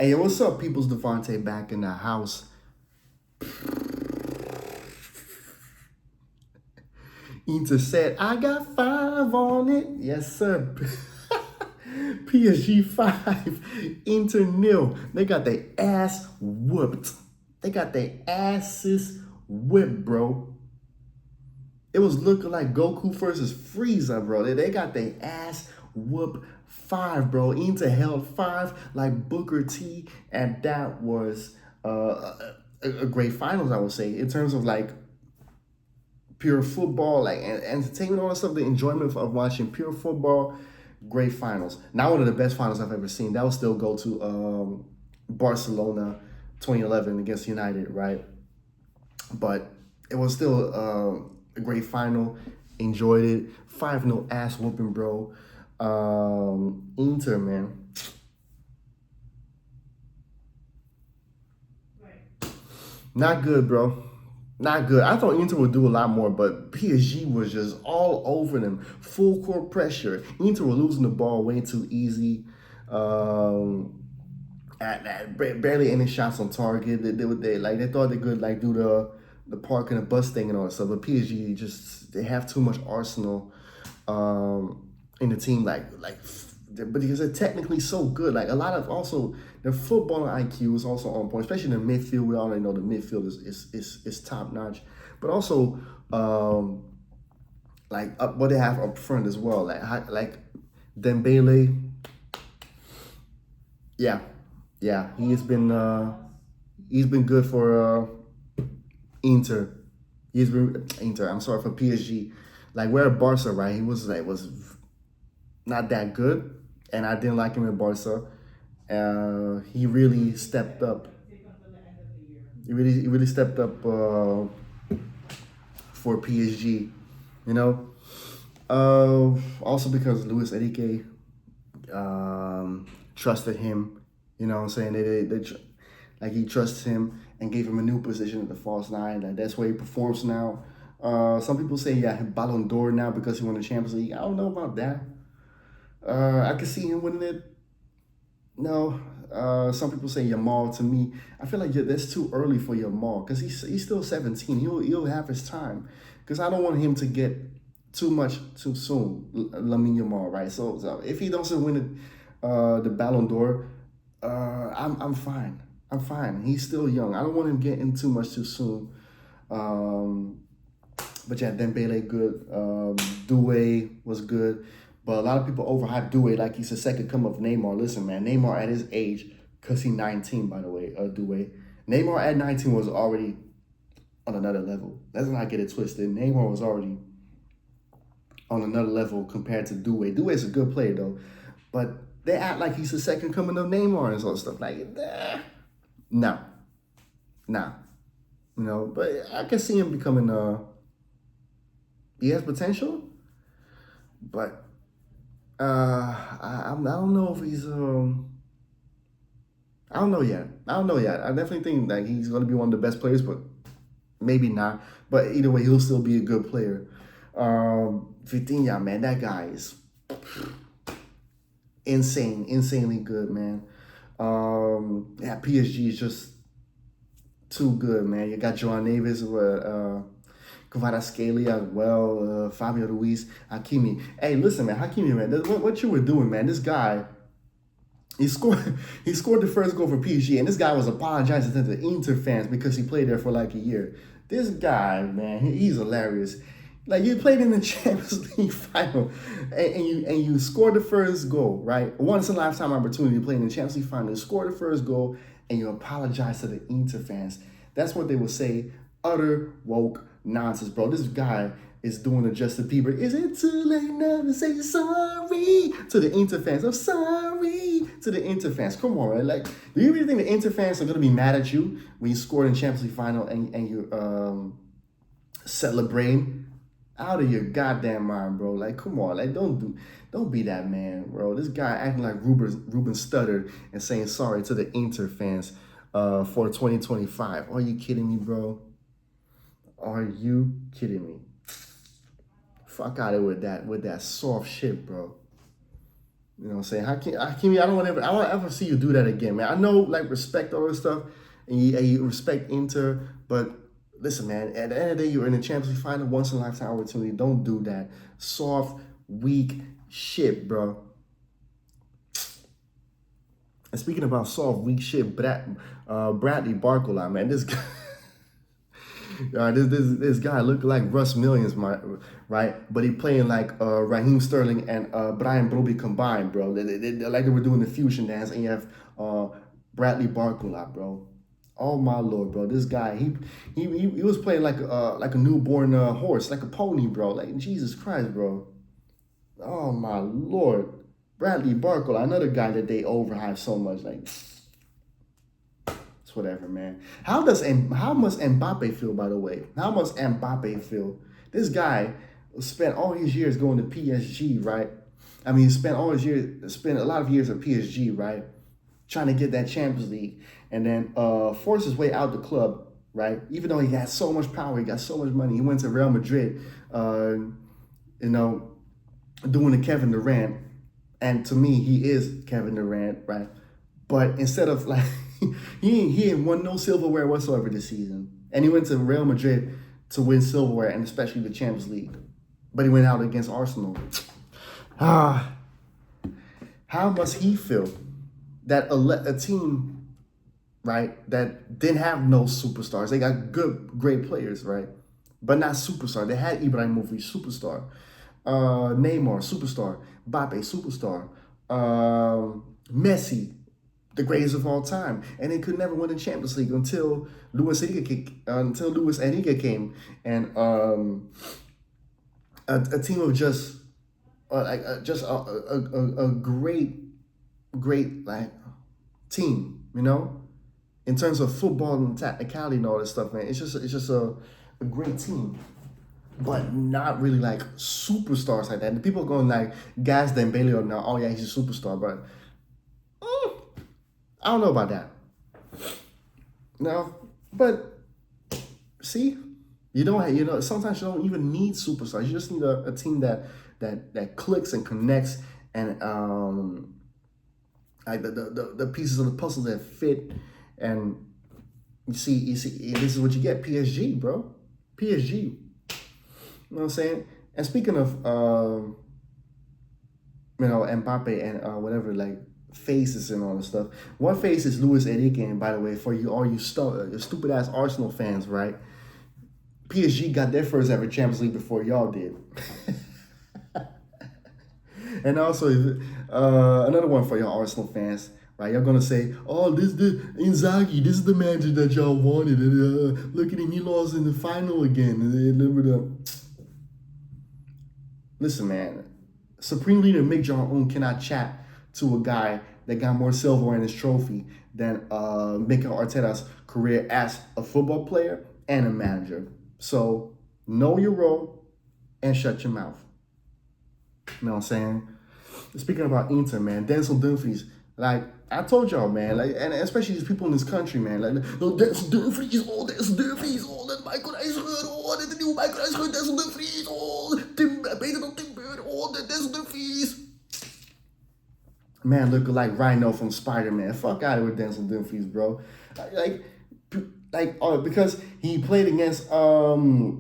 Hey, what's up, People's Devontae back in the house. Inter said, I got 5 on it. Yes, sir. PSG 5, Inter nil. They got their ass whooped. They got their asses whipped, bro. It was looking like Goku versus Frieza, bro. They got their ass whooped 5, bro. Inter held 5 like Booker T, and that was a great finals, I would say, in terms of like pure football, like entertainment, all that stuff, the enjoyment of watching pure football. Great finals. Not one of the best finals I've ever seen. That would still go to Barcelona 2011 against United, right? But it was still a great final. Enjoyed it. 5-0 ass whooping, bro. Inter, man. Not good, bro. Not good. I thought Inter would do a lot more, but PSG was just all over them. Full court pressure. Inter were losing the ball way too easy. Barely any shots on target. They thought they could like do the park and the bus thing and all that stuff. But PSG just they have too much arsenal in the team. But because they're technically so good, like a lot of also their football IQ is also on point, especially in the midfield. We already know the midfield is top notch, but also what they have up front as well, like Dembele. Yeah, yeah, he's been good for Inter. He's been Inter. I'm sorry for PSG. Like where Barca, right? He was not that good, and I didn't like him in Barca. He really stepped up. He really stepped up for PSG. You know. Also because Luis Enrique trusted him. You know what I'm saying? Like he trusts him and gave him a new position at the false nine. Like that's where he performs now. Some people say Ballon d'Or now because he won the Champions League. I don't know about that. I could see him winning it. No. Some people say Yamal. To me, I feel like that's too early for Yamal because he's still 17. He'll have his time. Because I don't want him to get too much too soon. Lamine Yamal, right? So if he doesn't win the Ballon d'Or, I'm fine. I'm fine. He's still young. I don't want him getting too much too soon. But yeah, Dembele good. Doué was good. But a lot of people overhype Doué like he's the second come of Neymar. Listen, man, Neymar at his age, because he's 19, by the way, Doué. Neymar at 19 was already on another level. Let's not get it twisted. Neymar was already on another level compared to Doué. Doué's a good player, though. But they act like he's the second coming of Neymar and all stuff. Like, no. Nah. You know, but I can see him becoming, he has potential, but I don't know if he's, I don't know yet. I don't know yet. I definitely think like he's going to be one of the best players, but maybe not. But either way, he'll still be a good player. Vitinha, man, that guy is insanely good, man. PSG is just too good, man. You got Joan Neves, Kvaratskhelia as well, Fabio Ruiz, Hakimi. Hey, listen, man, Hakimi, man, what you were doing, man? This guy, he scored the first goal for PSG, and this guy was apologizing to the Inter fans because he played there for like a year. This guy, man, he's hilarious. Like you played in the Champions League final, and you scored the first goal, right? Once in a lifetime opportunity to play in the Champions League final. You scored the first goal, and you apologize to the Inter fans. That's what they would say. Utter woke nonsense, bro. This guy is doing the Justin Bieber. Is it too late now to say sorry to the Inter fans? I'm sorry to the Inter fans. Come on, man. Like, do you really think the Inter fans are gonna be mad at you when you scored in Champions League final and you celebrating? Out of your goddamn mind, bro. Like, come on. Like, don't be that man, bro. This guy acting like Ruben stuttered and saying sorry to the Inter fans for 2025. Are you kidding me, bro? Are you kidding me? Fuck out of it with that soft shit, bro. You know what I'm saying? Hakimi, I don't ever see you do that again, man. I know, like, respect all this stuff, and you respect Inter, but listen, man, at the end of the day, you're in the Champions League final, once in a lifetime opportunity. Don't do that. Soft, weak shit, bro. And speaking about soft, weak shit, Bradley Barcola, man, this guy. This guy looked like Russ Millions, right? But he playing like Raheem Sterling and Brian Broby combined, bro. Like they were doing the fusion dance, and you have Bradley Barcola, bro. Oh my lord, bro! This guy, he was playing like a newborn horse, like a pony, bro. Like Jesus Christ, bro. Oh my lord, Bradley Barcola, another guy that they overhype so much, like. Whatever, man. How must Mbappe feel, by the way? How must Mbappe feel? This guy spent all his years going to PSG, right? I mean, he spent a lot of years at PSG, right? Trying to get that Champions League, and then forced his way out the club, right? Even though he had so much power, he got so much money. He went to Real Madrid, you know, doing the Kevin Durant, and to me, he is Kevin Durant, right? But instead of like he ain't won no silverware whatsoever this season. And he went to Real Madrid to win silverware, and especially the Champions League. But he went out against Arsenal. How must he feel that a team, right, that didn't have no superstars? They got great players, right? But not superstar. They had Ibrahimovic, superstar. Neymar, superstar. Mbappe, superstar. Messi, the greatest of all time, and they could never win the Champions League until Luis Enrique came, and a team of just a great like team, you know, in terms of football and technicality and all this stuff, man. It's just a great team, but not really like superstars like that. And people are going like gas Dembele or now, oh yeah, he's a superstar, but. I don't know about that. No, but see, sometimes you don't even need superstars. You just need a team that clicks and connects, and like the pieces of the puzzle that fit. And you see, this is what you get. PSG, bro. PSG. You know what I'm saying? And speaking of Mbappe and whatever, like, faces and all this stuff. One face is Luis Enrique, and by the way, for you all you stupid ass Arsenal fans, right? PSG got their first ever Champions League before y'all did. And also, another one for y'all Arsenal fans, right? Y'all gonna say, "Oh, this the Inzaghi. This is the manager that y'all wanted." And look at him, he lost in the final again. Listen, man. Supreme leader Mick Jong-un cannot chat to a guy that got more silverware in his trophy than Mikel Arteta's career as a football player and a manager. So know your role and shut your mouth. You know what I'm saying? Speaking about Inter, man, Denzel Dumfries, like I told y'all, man, like, and especially these people in this country, man, like, oh, Denzel Dumfries, oh, Denzel Dumfries, oh, dat Michael IJsgeer, oh, dat nieuwe Michael IJsgeer, Denzel Dumfries, oh, beter dan Tim Burton, oh, Denzel Dumfries. Man, look like Rhino from Spider-Man. Fuck out of here with Denzel Dumfries, bro. Because he played against fucking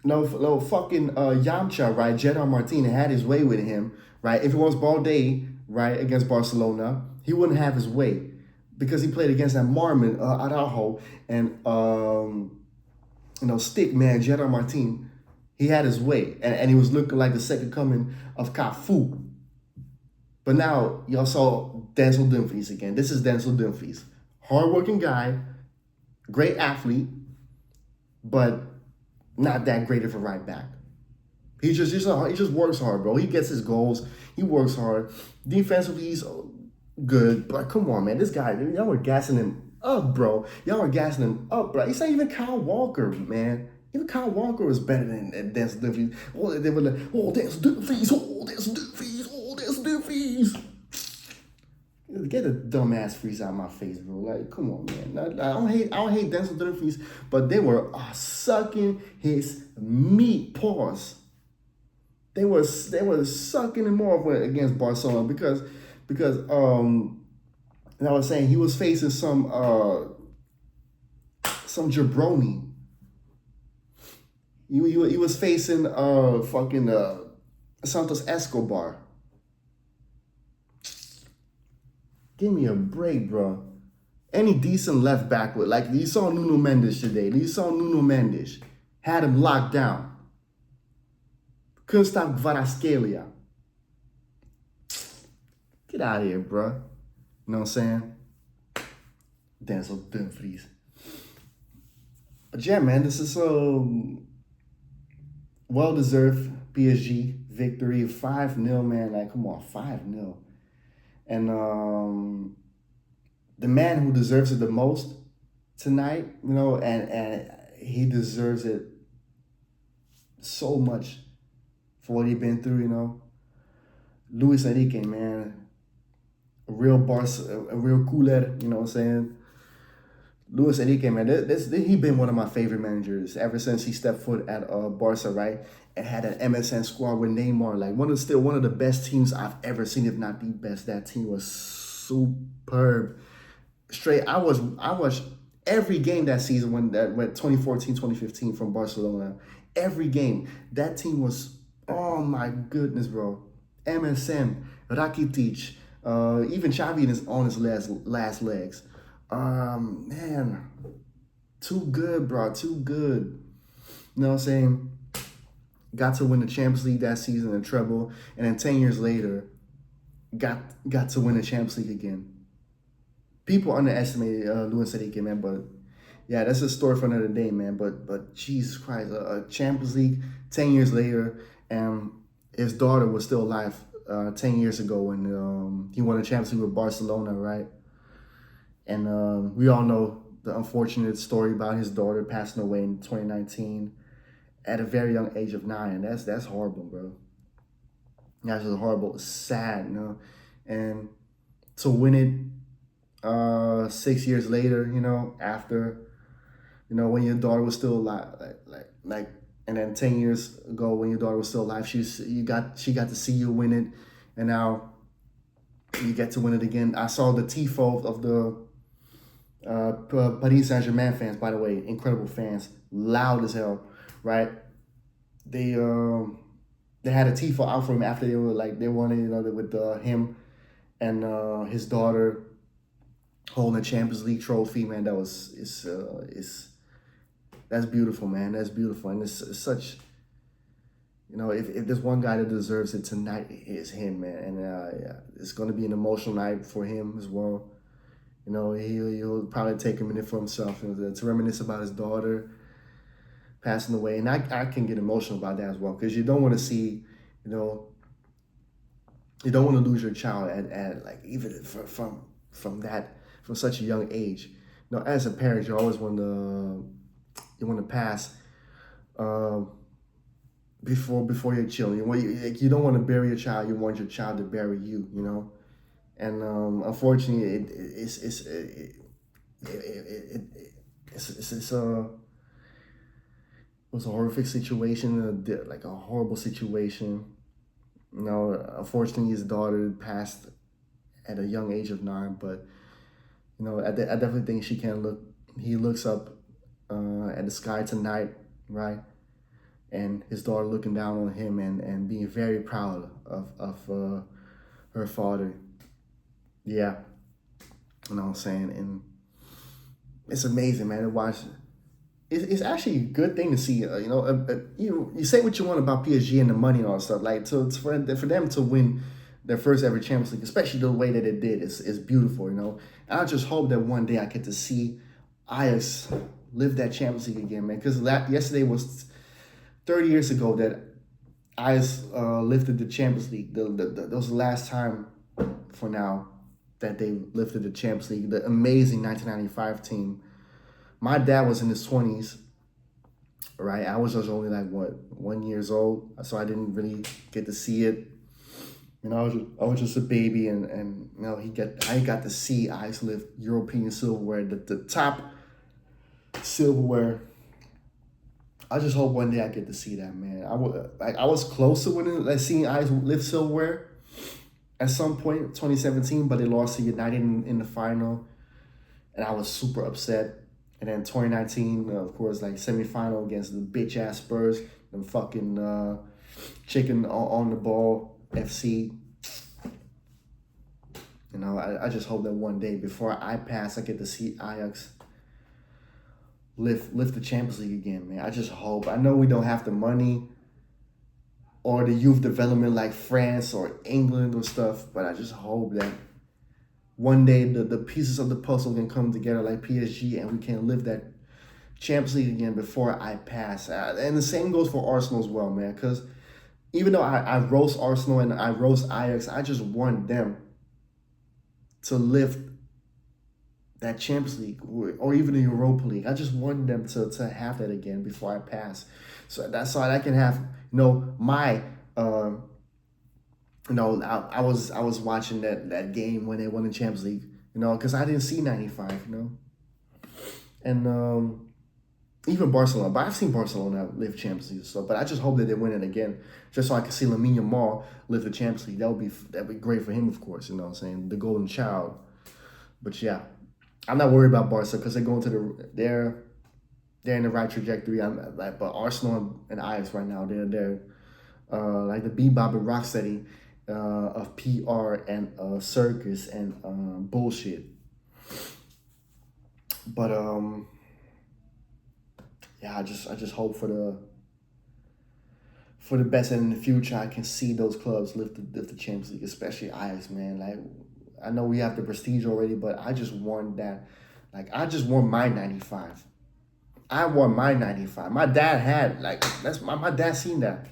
Yamcha, right? Gerard Martin had his way with him, right? If it was Balde, right, against Barcelona, he wouldn't have his way because he played against that Marmon, Araujo, and stick man Gerard Martin. He had his way, and he was looking like the second coming of Cafu. But now y'all saw Denzel Dumfries again. This is Denzel Dumfries. Hardworking guy, great athlete, but not that great of a right back. He just works hard, bro. He gets his goals. He works hard. Defensively, he's good. But come on, man. This guy, y'all were gassing him up, bro. Y'all were gassing him up, bro. It's not even Kyle Walker, man. Even Kyle Walker was better than Denzel Dumfries. Oh, they were like, oh, Denzel Dumfries, oh, Denzel Dumfries, oh, Denzel Dumfries. Get the dumbass freeze out of my face, bro. Like, come on, man. I don't hate Denzel Dumfries, but they were sucking his meat. Pause. they were sucking him off against Barcelona because and I was saying he was facing some jabroni. He was facing fucking Santos Escobar. Give me a break, bro. Any decent left back with, like, you saw Nuno Mendes today. You saw Nuno Mendes. Had him locked down. Couldn't stop Kvaratskhelia. Get out of here, bro. You know what I'm saying? Denzel Dumfries. But yeah, man, this is a well-deserved PSG victory. 5-0, man. Like, come on, 5-0. And the man who deserves it the most tonight, you know, and he deserves it so much for what he's been through, you know. Luis Enrique, man, a real cooler, you know what I'm saying? Luis Enrique, man, he been one of my favorite managers ever since he stepped foot at Barca, right? And had an MSN squad with Neymar, like one of the best teams I've ever seen, if not the best. That team was superb. Straight, I watched every game that season when that went 2014, 2015 from Barcelona. Every game. That team was, oh my goodness, bro. MSN, Rakitic, even Xavi is on his last legs. Man, too good, bro. Too good. You know what I'm saying? Got to win the Champions League that season and treble, and then 10 years later, got to win the Champions League again. People underestimated Luis Enrique, man, but yeah, that's a story for another day, man. But Jesus Christ, a Champions League 10 years later, and his daughter was still alive 10 years ago when he won the Champions League with Barcelona, right? And we all know the unfortunate story about his daughter passing away in 2019 at a very young age of 9. That's horrible, bro. That's just horrible. It's sad, you know. And to win it 6 years later, you know, after, you know, when your daughter was still alive, like, and then 10 years ago when your daughter was still alive, she got to see you win it, and now you get to win it again. I saw the tifo of the Paris Saint-Germain fans, by the way, incredible fans, loud as hell, right? They had a tifo out for him after they wanted, you know, with him and his daughter holding a Champions League trophy, man. That's beautiful, man. That's beautiful, and it's such, you know, if there's one guy that deserves it tonight, it's him, man. And yeah, it's gonna be an emotional night for him as well. You know, he'll probably take a minute for himself, you know, to reminisce about his daughter passing away. And I can get emotional about that as well, because you don't want to see, you know, you don't want to lose your child at like, even from such a young age. You know, as a parent, you always want to pass before your children. You don't want to bury your child. You want your child to bury you. You know. And unfortunately, it was a horrific situation, like a horrible situation. You know, unfortunately, his daughter passed at a young age of 9. But you know, I definitely think he looks up at the sky tonight, right? And his daughter looking down on him and being very proud of her father. Yeah, you know what I'm saying? And it's amazing, man, to watch. It's actually a good thing to see, you know, you say what you want about PSG and the money and all that stuff. Like, for them to win their first ever Champions League, especially the way that it did, is beautiful, you know. And I just hope that one day I get to see Ajax live that Champions League again, man. Because yesterday was 30 years ago that Ajax lifted the Champions League. That was the last time for now that they lifted the Champions League, the amazing 1995 team. My dad was in his 20s, right? I was just only like, 1 year old, so I didn't really get to see it. You know, I was just a baby, and you know, I got to see Ajax lift European silverware, the top silverware I just hope one day I get to see that, man. I was close to winning, like seeing Ajax lift silverware at some point, 2017, but they lost to United in the final, and I was super upset. And then 2019, of course, like semifinal against the bitch ass Spurs, them fucking chicken on the ball FC. You know, I just hope that one day before I pass, I get to see Ajax lift the Champions League again, man. I just hope. I know we don't have the money or the youth development like France or England or stuff, but I just hope that one day the pieces of the puzzle can come together like PSG and we can live that Champions League again before I pass. And the same goes for Arsenal as well, man, because even though I roast Arsenal and I roast Ajax, I just want them to lift that Champions League or even the Europa League. I just want them to have that again before I pass. So that's all I can have, my I was watching that game when they won the Champions League, because I didn't see 95, And even Barcelona, but I've seen Barcelona live Champions League and stuff, but I just hope that they win it again, just so I can see Lamine Yamal live the Champions League. That'd be great for him, of course, what I'm saying, the golden child. But yeah, I'm not worried about Barca because they're going to they're in the right trajectory. But Arsenal and Ajax right now, they're like the bebop and rocksteady of PR and circus and bullshit. But yeah, I just hope for the best, and in the future I can see those clubs lift the Champions League, especially Ajax, man. Like, I know we have the prestige already, but I just want that. Like, I just want my 95. I want my 95. My dad had, that's my dad seen that.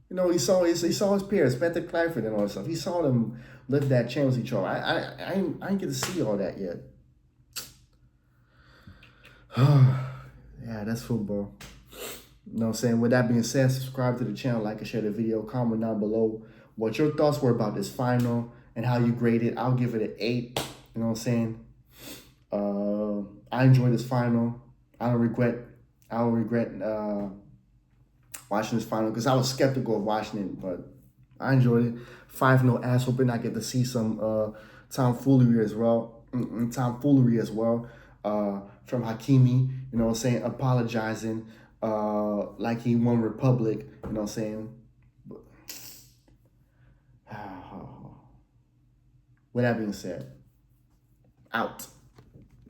He saw his peers, Peter Clifford and all that stuff. He saw them lift that Champions League trophy. I ain't get to see all that yet. Yeah, that's football. You know what I'm saying? With that being said, subscribe to the channel, like and share the video, comment down below what your thoughts were about this final and how you grade it. I'll give it an 8. You know what I'm saying? I enjoyed this final. I don't regret watching this final because I was skeptical of watching it, but I enjoyed it. 5-0 ass whooping. I get to see some tomfoolery as well. From Hakimi, you know what I'm saying, apologizing like he won Republic, you know what I'm saying. With that being said, out.